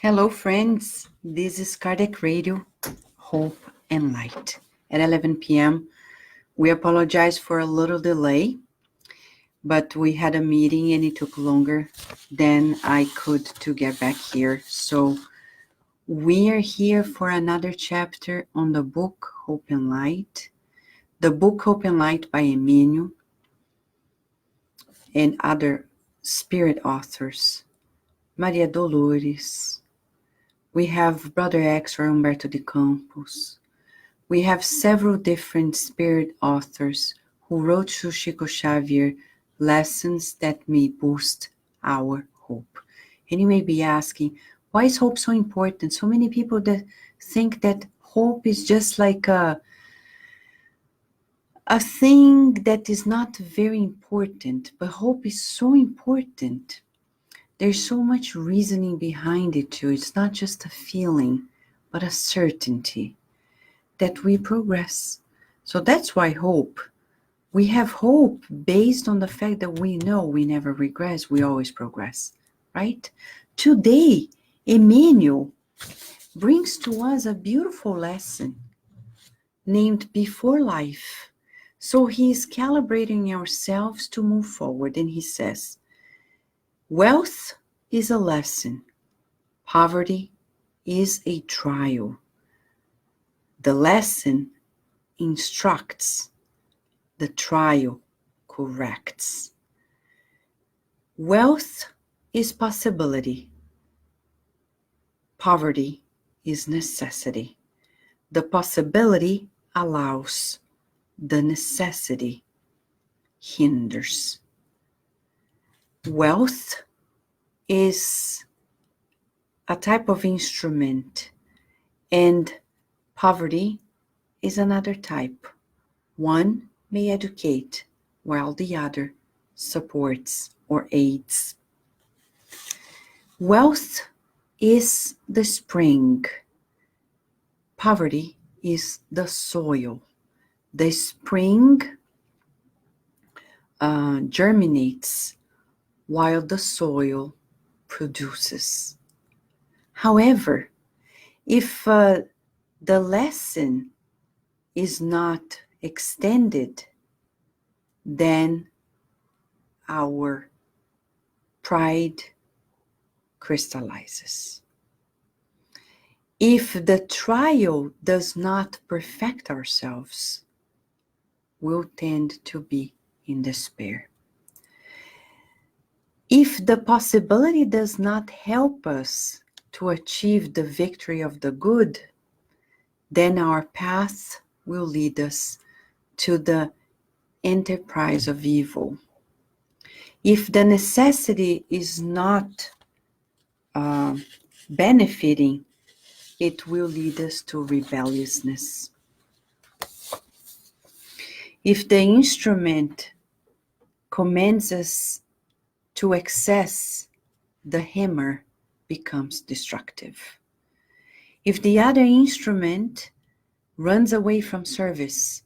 Hello, friends. This is Kardec Radio, Hope and Light. At 11 p.m., we apologize for a little delay, but we had a meeting and it took longer than I could to get back here. So we are here for another chapter on the book Hope and Light. The book Hope and Light by Emmanuel and other spirit authors. Maria Dolores. We have Brother X or Humberto de Campos. We have several different spirit authors who wrote to Chico Xavier lessons that may boost our hope. And you may be asking, why is hope so important? So many people that think that hope is just like a thing that is not very important, but hope is so important. There's so much reasoning behind it too. It's not just a feeling, but a certainty that we progress. So that's why hope. We have hope based on the fact that we know we never regress, we always progress, right? Today, Emmanuel brings to us a beautiful lesson named Before Life. So he is calibrating ourselves to move forward, and he says, wealth is a lesson. Poverty is a trial. The lesson instructs. The trial corrects. Wealth is possibility. Poverty is necessity. The possibility allows. The necessity hinders. Wealth is a type of instrument, and poverty is another type. One may educate, while the other supports or aids. Wealth is the spring. Poverty is the soil. The spring germinates while the soil produces. However, if the lesson is not extended, then our pride crystallizes. If the trial does not perfect ourselves, we'll tend to be in despair. If the possibility does not help us to achieve the victory of the good, then our path will lead us to the enterprise of evil. If the necessity is not benefiting, it will lead us to rebelliousness. If the instrument commands us to excess, the hammer becomes destructive. If the other instrument runs away from service,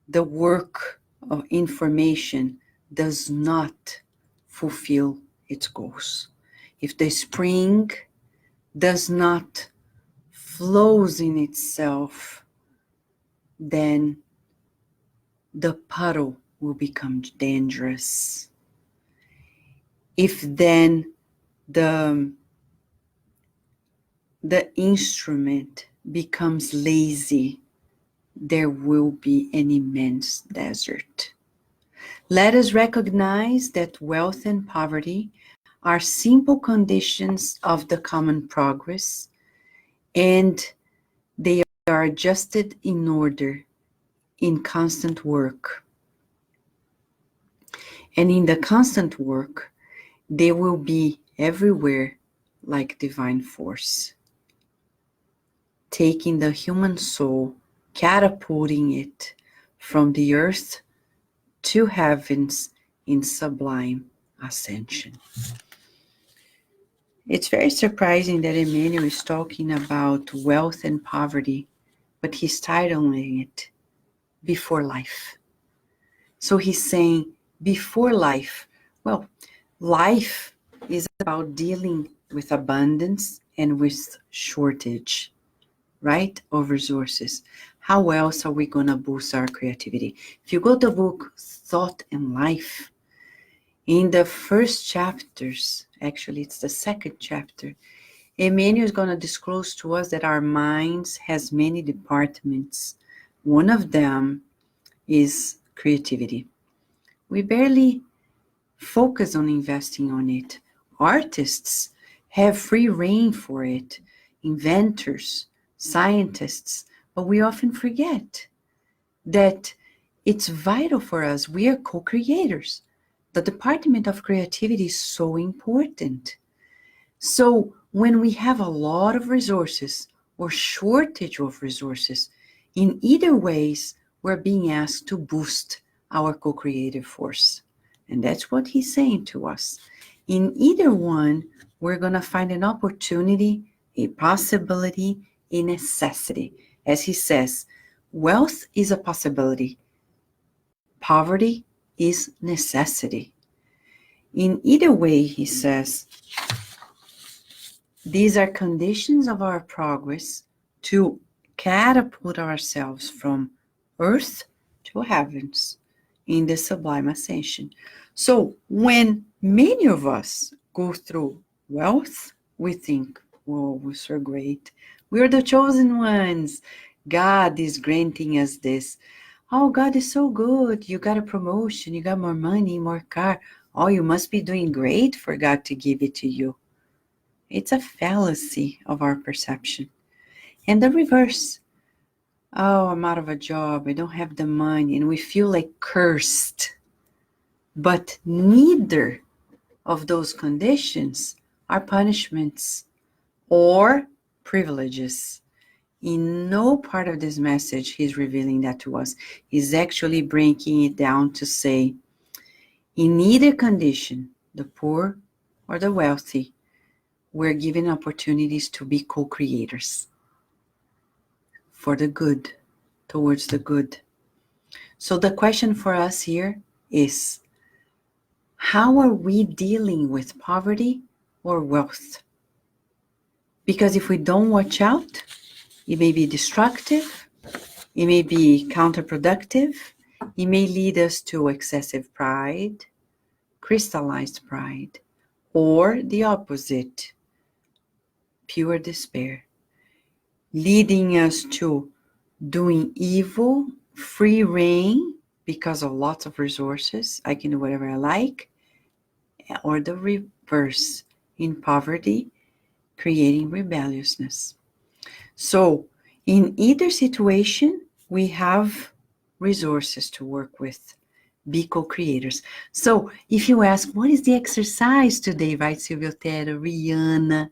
the work of information does not fulfill its goals. If the spring does not flows in itself, then the puddle will become dangerous. If then the instrument becomes lazy, there will be an immense desert. Let us recognize that wealth and poverty are simple conditions of the common progress, and they are adjusted in order in constant work. And in the constant work, they will be everywhere like divine force, taking the human soul, catapulting it from the earth to heavens in sublime ascension. It's very surprising that Emmanuel is talking about wealth and poverty, but he's titling it Before Life. So he's saying, before life. Well, life is about dealing with abundance and with shortage, right, of resources. How else are we going to boost our creativity? If you go to the book Thought and Life, in the first chapters, actually it's the second chapter, Emmanuel is going to disclose to us that our minds has many departments. One of them is creativity. We barely focus on investing on it. Artists have free rein for it, inventors, scientists, but we often forget that it's vital for us. We are co-creators. The department of creativity is so important. So when we have a lot of resources or shortage of resources, in either ways, we're being asked to boost our co-creative force. And that's what he's saying to us. In either one, we're going to find an opportunity, a possibility, a necessity. As he says, wealth is a possibility. Poverty is necessity. In either way, he says, these are conditions of our progress to catapult ourselves from earth to heavens in the sublime ascension. So when many of us go through wealth, we think, oh, we're so great. We're the chosen ones. God is granting us this. Oh, God is so good. You got a promotion. You got more money, more car. Oh, you must be doing great for God to give it to you. It's a fallacy of our perception. And the reverse. Oh, I'm out of a job. I don't have the money. And we feel like cursed. But neither of those conditions are punishments or privileges. In no part of this message, he's revealing that to us. He's actually breaking it down to say, in either condition, the poor or the wealthy, we're given opportunities to be co-creators for the good, towards the good. So the question for us here is, how are we dealing with poverty or wealth? Because if we don't watch out, it may be destructive, it may be counterproductive, it may lead us to excessive pride, crystallized pride, or the opposite, pure despair, leading us to doing evil, free reign because of lots of resources. I can do whatever I like. Or the reverse, in poverty, creating rebelliousness. So in either situation, we have resources to work with. Be co-creators. So if you ask, what is the exercise today, right, Silvio Otero, Rihanna,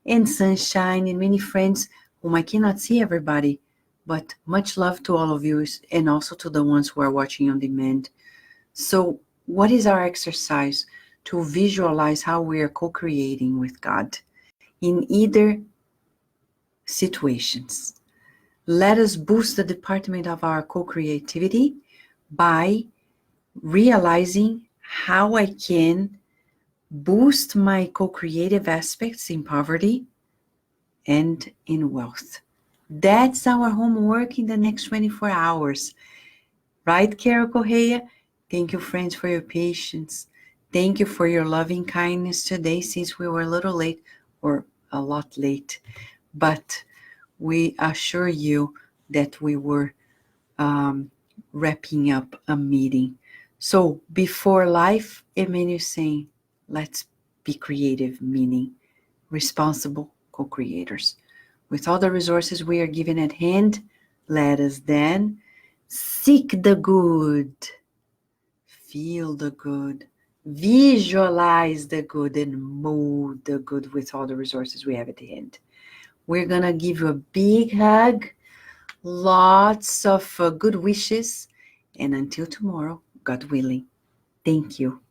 and Sunshine, and many friends whom I cannot see everybody, but much love to all of you, and also to the ones who are watching on demand. So what is our exercise? To visualize how we are co-creating with God in either situations. Let us boost the department of our co-creativity by realizing how I can boost my co-creative aspects in poverty and in wealth. That's our homework in the next 24 hours. Right, Carol Correa? Thank you, friends, for your patience. Thank you for your loving kindness today, since we were a little late, or a lot late. But we assure you that we were wrapping up a meeting. So before life, Emmanuel is saying, let's be creative, meaning responsible co-creators. With all the resources we are given at hand, let us then seek the good, feel the good, visualize the good, and mold the good with all the resources we have at hand. We're going to give you a big hug, lots of good wishes, and until tomorrow, God willing. Thank you.